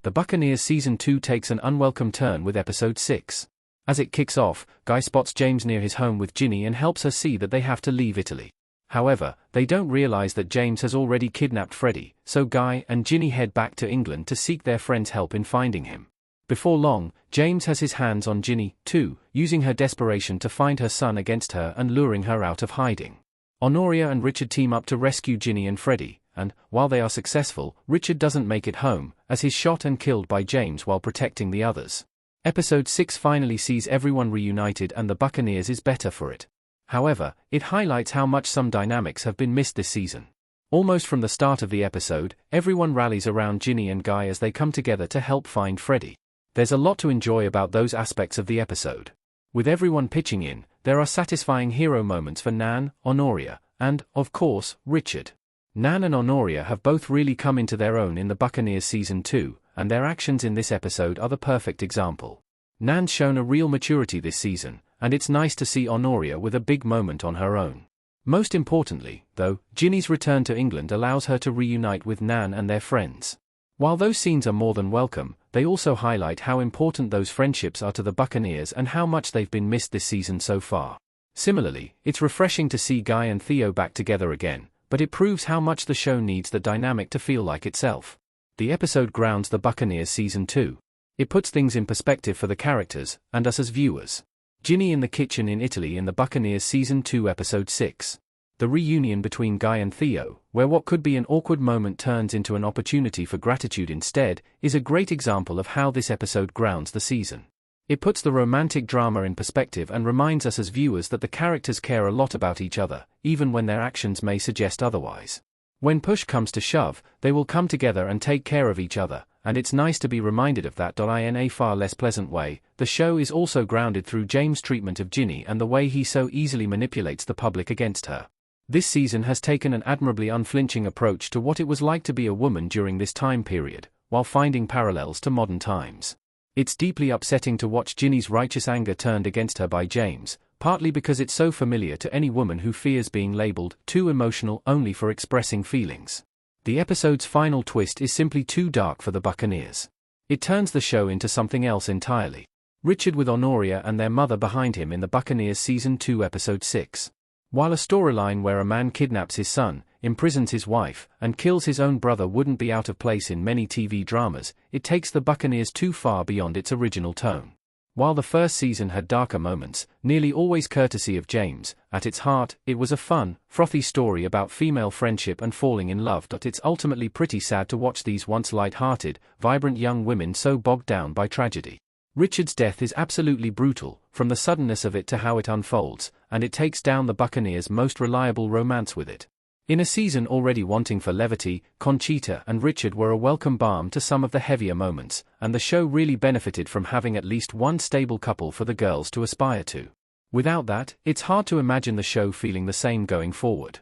The Buccaneers Season 2 takes an unwelcome turn with Episode 6. As it kicks off, Guy spots James near his home with Ginny and helps her see that they have to leave Italy. However, they don't realize that James has already kidnapped Freddie, so Guy and Ginny head back to England to seek their friend's help in finding him. Before long, James has his hands on Ginny, too, using her desperation to find her son against her and luring her out of hiding. Honoria and Richard team up to rescue Ginny and Freddie, and, while they are successful, Richard doesn't make it home, as he's shot and killed by James while protecting the others. Episode 6 finally sees everyone reunited and the Buccaneers is better for it. However, it highlights how much some dynamics have been missed this season. Almost from the start of the episode, everyone rallies around Ginny and Guy as they come together to help find Freddie. There's a lot to enjoy about those aspects of the episode. With everyone pitching in, there are satisfying hero moments for Nan, Honoria, and, of course, Richard. Nan and Honoria have both really come into their own in the Buccaneers Season 2, and their actions in this episode are the perfect example. Nan's shown a real maturity this season, and it's nice to see Honoria with a big moment on her own. Most importantly, though, Ginny's return to England allows her to reunite with Nan and their friends. While those scenes are more than welcome, they also highlight how important those friendships are to the Buccaneers and how much they've been missed this season so far. Similarly, it's refreshing to see Guy and Theo back together again, but it proves how much the show needs the dynamic to feel like itself. The episode grounds the Buccaneers Season 2. It puts things in perspective for the characters, and us as viewers. Ginny in the kitchen in Italy in the Buccaneers Season 2 Episode 6. The reunion between Guy and Theo, where what could be an awkward moment turns into an opportunity for gratitude instead, is a great example of how this episode grounds the season. It puts the romantic drama in perspective and reminds us as viewers that the characters care a lot about each other, even when their actions may suggest otherwise. When push comes to shove, they will come together and take care of each other, and it's nice to be reminded of that. In a far less pleasant way, the show is also grounded through James' treatment of Ginny and the way he so easily manipulates the public against her. This season has taken an admirably unflinching approach to what it was like to be a woman during this time period, while finding parallels to modern times. It's deeply upsetting to watch Ginny's righteous anger turned against her by James, partly because it's so familiar to any woman who fears being labeled too emotional only for expressing feelings. The episode's final twist is simply too dark for the Buccaneers. It turns the show into something else entirely. Richard with Honoria and their mother behind him in the Buccaneers Season 2 Episode 6. While a storyline where a man kidnaps his son, imprisons his wife, and kills his own brother wouldn't be out of place in many TV dramas, it takes the Buccaneers too far beyond its original tone. While the first season had darker moments, nearly always courtesy of James, at its heart, it was a fun, frothy story about female friendship and falling in love. It's ultimately pretty sad to watch these once light-hearted, vibrant young women so bogged down by tragedy. Richard's death is absolutely brutal, from the suddenness of it to how it unfolds, and it takes down the Buccaneers' most reliable romance with it. In a season already wanting for levity, Conchita and Richard were a welcome balm to some of the heavier moments, and the show really benefited from having at least one stable couple for the girls to aspire to. Without that, it's hard to imagine the show feeling the same going forward.